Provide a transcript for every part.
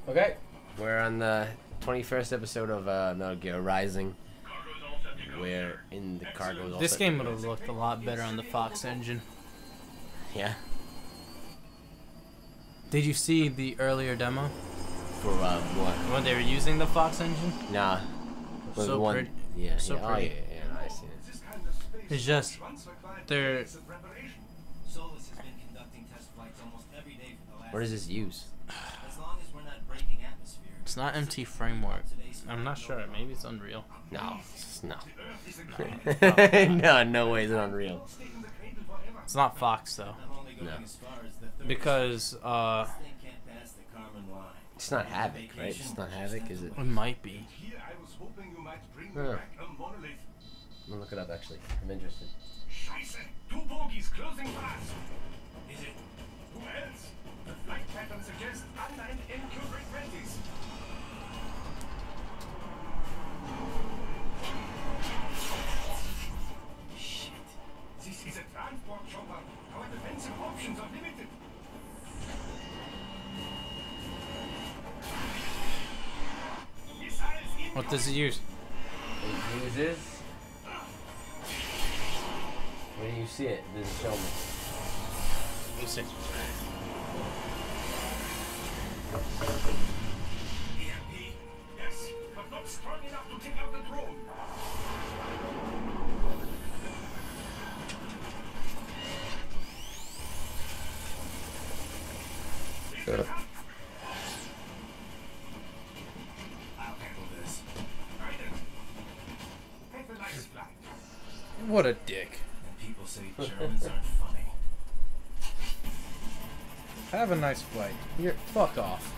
Okay, we're on the 21st episode of Metal Gear Rising. We're in the cargo. This game would have looked a lot better on the Fox engine. Yeah. Did you see the earlier demo? For what? When they were using the Fox engine? Nah. So the one, pretty. Yeah. So yeah. pretty. Oh yeah, no, I see it. It's just they're. What does this use? It's not MT framework. I'm not sure. Maybe it's Unreal. No. No. No way is it Unreal. It's not Fox though. No. Because It's not Havoc, right? It's not Havoc, is it? it might be. Huh. I'm gonna look it up actually. I'm interested. Scheiße! Two bogies closing fast! Is it? Who else? The flight pattern suggests unmanned NQ-320s. Shit! This is a transport chopper. Our defensive options are limited. Missiles in. What does it use? It uses. Where do you see it? It doesn't show me. We'll see. EMP? Yes, but not strong enough to take out the drone. I'll handle this. Raiden, have a nice flight. What a dick. People say Germans aren't funny. Have a nice flight. You're fuck off.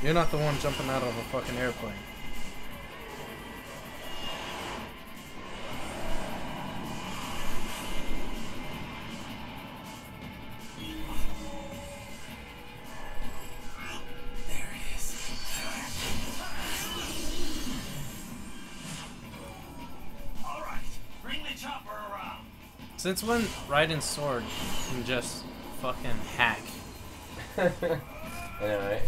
You're not the one jumping out of a fucking airplane. There it is. All right, bring the chopper around. Since when Raiden's sword can just fucking hack? I know, right?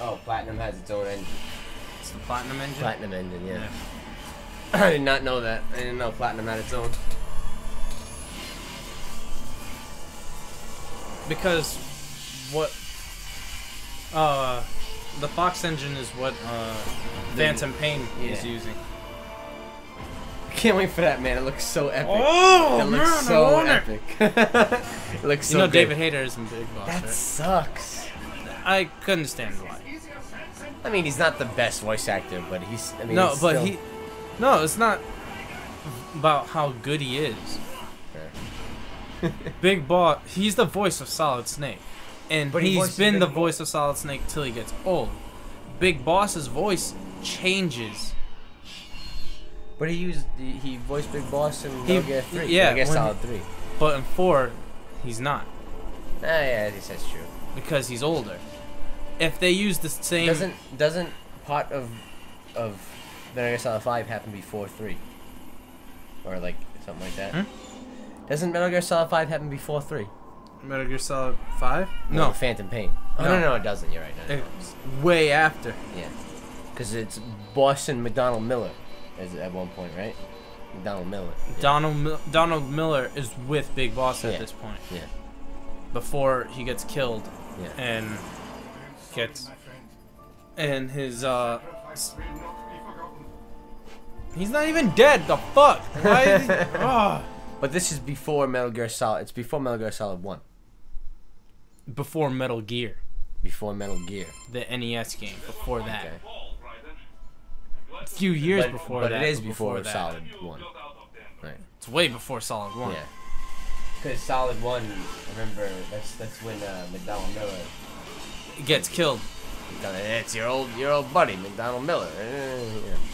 Oh, Platinum has its own engine. It's the Platinum engine? Platinum engine, yeah. I did not know that. I didn't know Platinum had its own. Because what the Fox engine is what Phantom Pain is using. I can't wait for that, man. It looks so epic. Oh, it looks man, so I want epic. It looks so You know good. David Hayter isn't Big Boss, That right? sucks. I couldn't stand why. I mean, he's not the best voice actor, but he's. I mean, No, he's but still... he. No, it's not about how good he is. Big Boss, he's the voice of Solid Snake, and But he he's voices been Big the Boss. voice of Solid Snake till he gets old. Big Boss's voice changes. But he voiced Big Boss in Metal Gear 3. yeah, I guess when Solid 3. But in 4, he's not Yeah, I guess that's true. because he's older. If they use the same, Doesn't part of Metal Gear Solid 5 happen before 3? Or like something like that? Doesn't Metal Gear Solid 5 happen before 3? Metal Gear Solid 5? No, No, Phantom Pain. Oh, No. no, it doesn't. You're right. No, no. it's way after. Yeah. Because it's Boss and McDonald Miller is at one point, right? McDonald Miller. Yeah. Donald Miller is with Big Boss at Yeah. this point. Yeah. Before he gets killed Yeah. and gets and his he's not even dead. The fuck? Why is he, But this is before Metal Gear Solid. It's before Metal Gear Solid 1. Before Metal Gear, Before Metal Gear. the NES game. Before that, Okay. a few years But, before but that. it is but before that. Solid 1. Right. It's way before Solid 1. Yeah. Because Solid 1, remember, that's when McDonald Miller. He gets killed. It's your old buddy, McDonald Miller.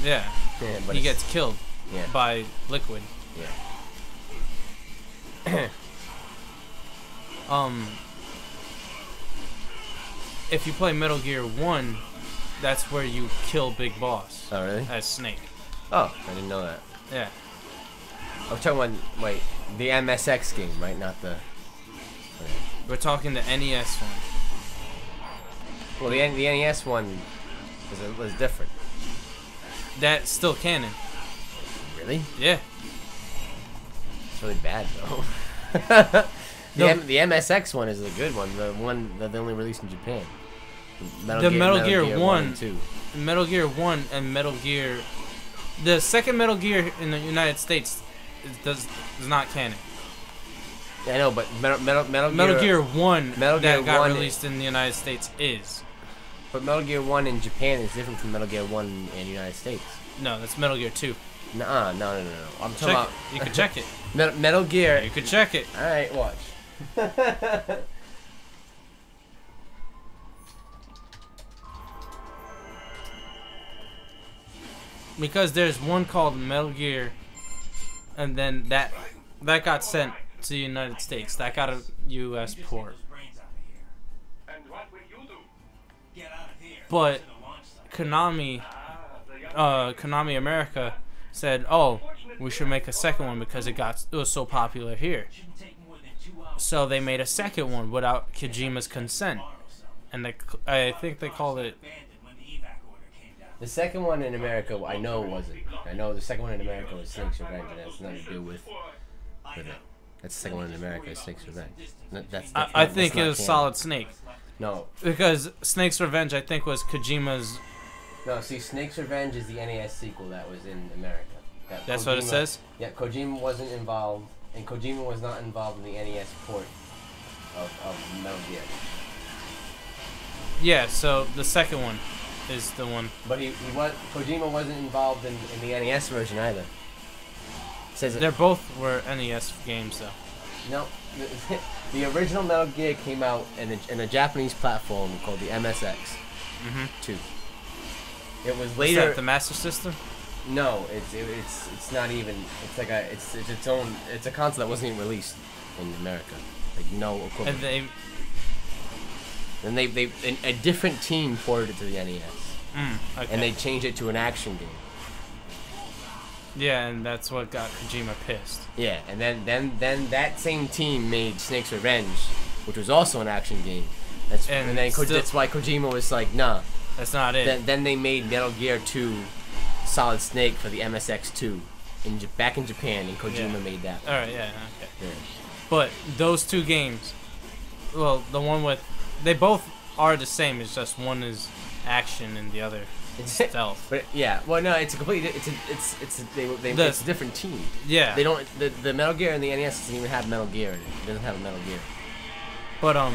Yeah. Yeah, but He it's- gets killed Yeah. by Liquid. Yeah. If you play Metal Gear 1, that's where you kill Big Boss Oh, really? as Snake. Oh, I didn't know that. Yeah. I'm talking about, wait, the MSX game, right? Not the... We're talking the NES one. Well, the NES one was different. That's still canon. Really? Yeah. It's really bad, though. The MSX one is a good one. The one that they only released in Japan. Metal Gear 1 and 2. Metal Gear 1 and Metal Gear... The second Metal Gear in the United States is not canon. Yeah, I know, but Metal Gear 1 Metal Gear that got 1 released in the United States is. But Metal Gear 1 in Japan is different from Metal Gear 1 in the United States. No, that's Metal Gear 2. Nuh-uh, no. I'm talking Check about... it. You can check it. Metal Gear... You can check it. Alright, watch. Because there's one called Metal Gear, and then that got sent to the United States. That got a U.S. port. And what will you do? Get out of here. But Konami America said, "Oh, we should make a second one because it was so popular here." So they made a second one without Kojima's consent, and I think they called it. The second one in America, I know wasn't. I know the second one in America was Snake's Revenge, and that's nothing to do with it. That's the second one in America, is Snake's Revenge. I think it was Solid Snake. No. Because Snake's Revenge, I think, was Kojima's. No, see, Snake's Revenge is the NES sequel that was in America. That's what it says? Yeah, Kojima wasn't involved, and Kojima was not involved in the NES port of Metal Gear. Yeah, so the second one is the one. But Kojima wasn't involved in the NES version either. Says They both were NES games, though. No, the original Metal Gear came out in a Japanese platform called the MSX 2. It was later. Is that the Master System? No, it's not even. It's like it's its own. It's a console that wasn't even released in America. Like no equivalent. And a different team ported it to the NES. Okay. And they changed it to an action game. Yeah, and that's what got Kojima pissed. Yeah, and then that same team made Snake's Revenge, which was also an action game. That's why Kojima was like, nah. That's not it. Then they made Metal Gear 2 Solid Snake for the MSX2 back in Japan, and Kojima made that. All right, yeah, okay. Yeah. But those two games, well, the one with, they both are the same. It's just one is action and the other is stealth. But yeah, well, no, it's a completely it's a different team. Yeah. They don't the Metal Gear and the NES doesn't even have Metal Gear in it. It doesn't have a Metal Gear. But oh,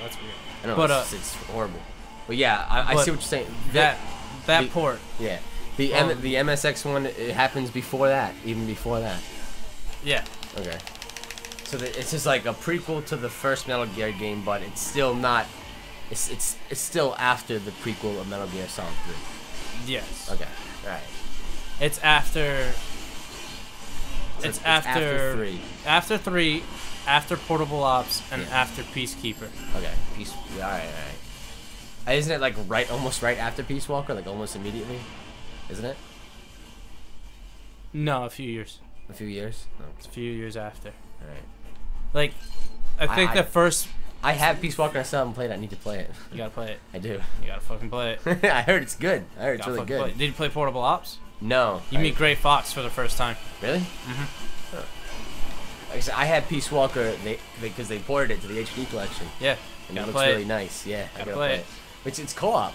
that's weird. I know, but it's horrible. But yeah, I see what you're saying. That port. Yeah. The MSX one, it happens before that, even before that. Yeah. Okay. So it's just like a prequel to the first Metal Gear game, but it's still not. It's still after the prequel of Metal Gear Solid 3. Yes. Okay. All right. It's after. So it's after 3. After 3, after Portable Ops, and after Peacekeeper. Okay. All right. Isn't it like almost right after Peace Walker, like almost immediately? Isn't it? No, a few years. A few years? No. It's a few years after. Alright. Like, I think the first... I have Peace Walker, I still haven't played it. I need to play it. You gotta play it. I do. You gotta fucking play it. I heard it's good. I heard it's really good. Did you play Portable Ops? No. You meet Gray Fox for the first time. Really? Mm-hmm. Huh. Like I said, I had Peace Walker because they ported it to the HD collection. Yeah. And it looks really nice. Yeah, I gotta play it. It's co-op.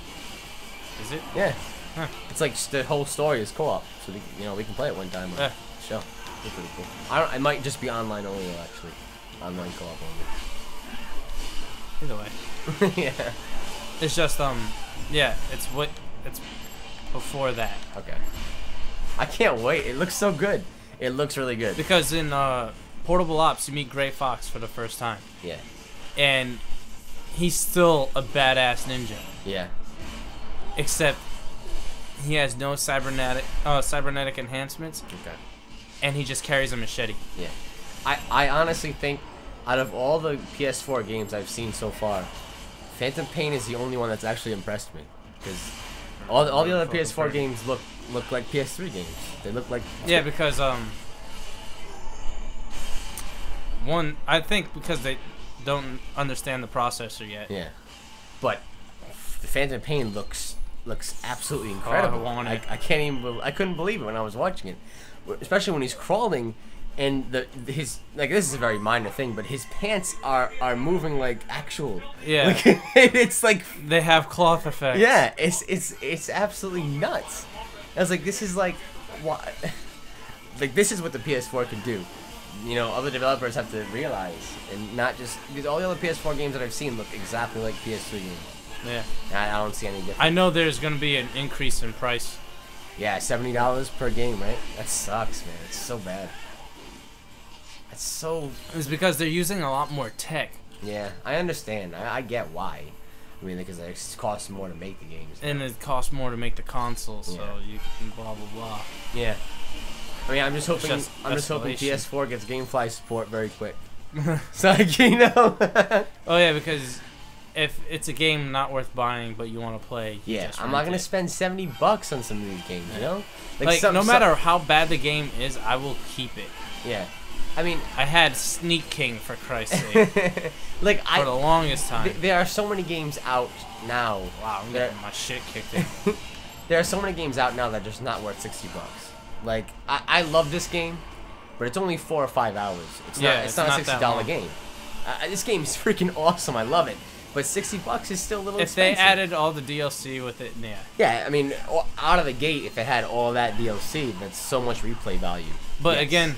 Is it? Yeah. Huh. It's like the whole story is co-op, so we can play it one time on the show. It's pretty cool. I might just be online only though, actually. Online co-op only. Either way. Yeah. It's just yeah, it's before that. Okay. I can't wait. It looks so good. It looks really good. Because in Portable Ops, you meet Gray Fox for the first time. Yeah. And he's still a badass ninja. Yeah. Except he has no cybernetic enhancements. Okay. And he just carries a machete. Yeah. I honestly think out of all the PS4 games I've seen so far, Phantom Pain is the only one that's actually impressed me. because all the other PS4 games look like PS3 games. They look like yeah, because one, I think because they don't understand the processor yet. Yeah, but the Phantom Pain looks absolutely incredible. Oh, I want it. I can't even. I couldn't believe it when I was watching it, especially when he's crawling, and his like this is a very minor thing, but his pants are moving like actual. Yeah, like, it's like they have cloth effects. Yeah, it's absolutely nuts. I was like, this is like what, like this is what the PS4 can do. You know, other developers have to realize, and not just because all the other PS4 games that I've seen look exactly like PS3 games. Yeah. I don't see any difference. I know there's gonna be an increase in price. Yeah, $70 per game, right? That sucks, man. It's so bad. It's so. It's because they're using a lot more tech. Yeah, I understand. I get why. I mean, because it costs more to make the games. And it costs more to make so Yeah. you can blah blah blah. Yeah. I mean, I'm just hoping escalation. PS4 gets GameFly support very quick. So, like, you know. Oh yeah, because if it's a game not worth buying but you want to play, Yeah, just I'm not rent gonna it. spend $70 on some of these games, you know. Like no matter how bad the game is, I will keep it. Yeah, I mean, I had Sneak King for Christ's sake like for the longest time. There are so many games out now. Wow, I'm getting my shit kicked in. There are so many games out now that are just not worth $60. Like I love this game, but it's only 4 or 5 hours. It's not a that $60 long. game. This game is freaking awesome. I love it. But $60 is still a little If expensive. they added all the DLC with it, yeah. Yeah, I mean, out of the gate, if it had all that DLC, that's so much replay value. But Yes. again,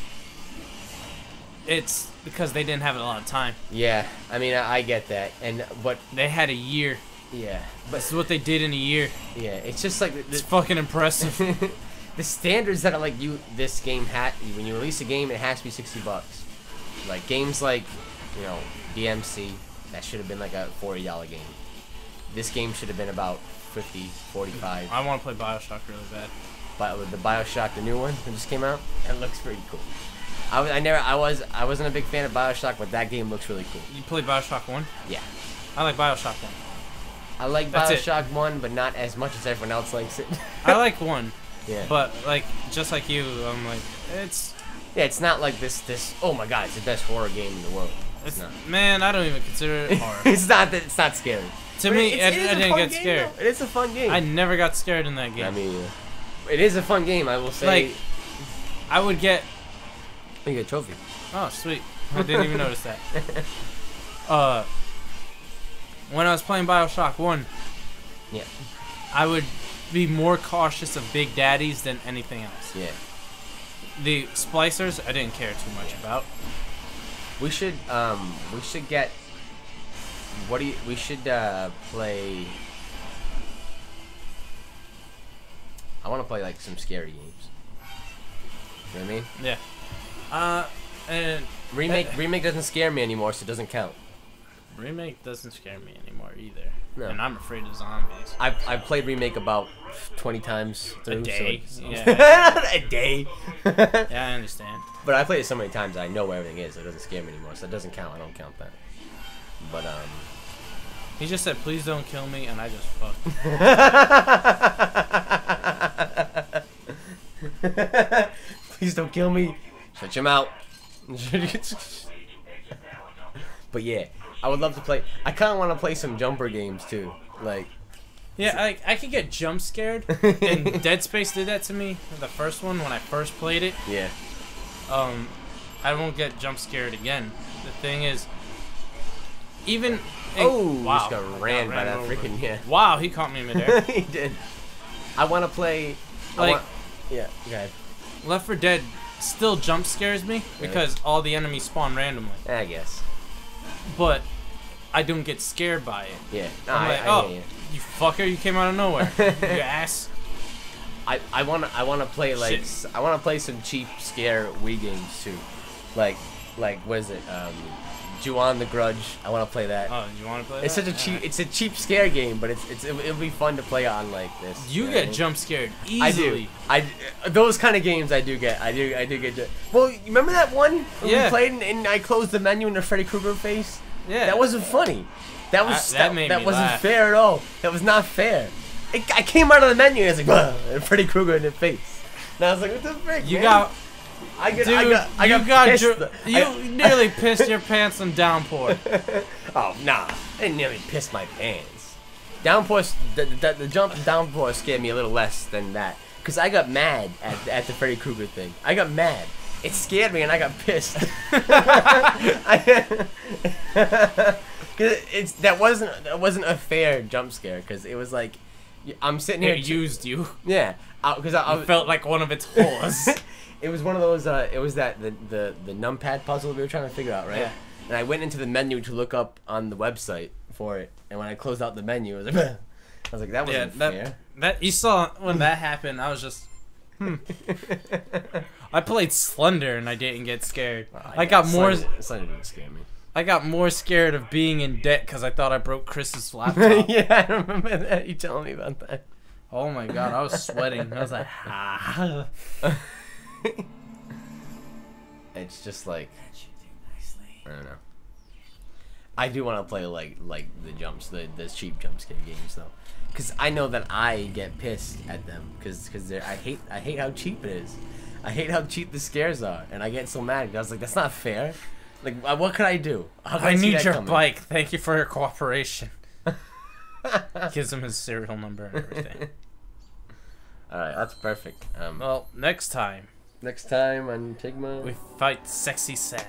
it's because they didn't have a lot of time. Yeah, I mean, I get that, but They had a year. yeah, but This is what they did in a year. yeah, it's just like It's fucking impressive. the standards that are like this game when you release a game, it has to be $60. Like games like, you know, DMC, that should have been like a $40 game. This game should have been about 50, 45. I want to play Bioshock really bad. But with the Bioshock, the new one that just came out, it looks pretty cool. I wasn't a big fan of Bioshock, but that game looks really cool. You play Bioshock 1? Yeah. I like Bioshock 1. I like That's it. Bioshock 1, but not as much as everyone else likes it. I like 1. Yeah. But, like, just like you, I'm like, Yeah, it's not like this, oh my god, it's the best horror game in the world. It's not. Man, I don't even consider it horror. It's not scary. To But me, I it is a didn't fun get game, scared. though. It is a fun game. I never got scared in that game. I mean, it is a fun game, I will say. Like, I would get... You get a trophy. Oh, sweet. I didn't even notice that. When I was playing Bioshock 1, Yeah. I would be more cautious of Big Daddies than anything else. Yeah. The splicers, I didn't care too much about. We should get. We should play. I want to play like some scary games. You know what I mean? Yeah. And Remake doesn't scare me anymore, so it doesn't count. Remake doesn't scare me anymore either. No. And I'm afraid of zombies. I've played Remake about 20 times through. A day. So Yeah. a day. Yeah, I understand. But I played it so many times that I know where everything is, so it doesn't scare me anymore. So it doesn't count. I don't count that. But He just said, "Please don't kill me," and I just fucked. Please don't kill me. Shut your mouth. But yeah, I would love to play. I kind of want to play some jumper games too. Like, Yeah, I could get jump scared, and Dead Space did that to me. The first one when I first played it. yeah, I won't get jump scared again. The thing is, even wow, just got ran by that over. freaking Wow, he caught me midair. he did. I want to play. Like, yeah, go ahead. Left 4 Dead still jump scares me because all the enemies spawn randomly. I guess. But I don't get scared by it. Yeah. No, I'm like, I oh, hear you fucker, you came out of nowhere, you ass. I wanna play like Shit. I wanna play some cheap scare Wii games too, like what is it? Ju-On the Grudge. I wanna play that. Oh, you want to play It's that? such a cheap. It's a cheap scare game, but it'll be fun to play on like this. You know get what I mean? jump scared easily. I do. Those kind of games I do get. I do get. Well, you remember that one when Yeah. we played and I closed the menu in the Freddy Krueger face? Yeah. That wasn't funny. That was That made me wasn't laugh. fair at all. That was not fair. I came out of the menu and it's like, and Freddy Krueger in the face. And I was like, what the frick, You man? got. I Dude, got pissed. you nearly pissed your pants on Downpour. Oh, nah. I didn't nearly piss my pants. Downpour, the jump in Downpour scared me a little less than that. Because I got mad at the Freddy Krueger thing. I got mad. It scared me and I got pissed. That wasn't a fair jump scare because it was like I'm sitting here. It used you. Yeah, because I felt like one of its whores. It was one of those. It was that the numpad puzzle we were trying to figure out, right? Yeah. And I went into the menu to look up on the website for it, and when I closed out the menu, I was like, that wasn't fair. That you saw when that happened. I was just. I played Slender and I didn't get scared. I got more. Slender didn't scare me. I got more scared of being in debt because I thought I broke Chris's laptop. Yeah, I remember that. You telling me about that. Oh my god, I was sweating. I was like, ah. It's just like, I don't know. I do want to play like the cheap jump scare games though, because I know that I get pissed at them because I hate how cheap it is. I hate how cheap the scares are, and I get so mad. I was like, that's not fair. Like, what could I do? I need your bike. Thank you for your cooperation. Gives him his serial number and everything. All right, that's perfect. Well, next time on TGMA, we fight Sexy Sam.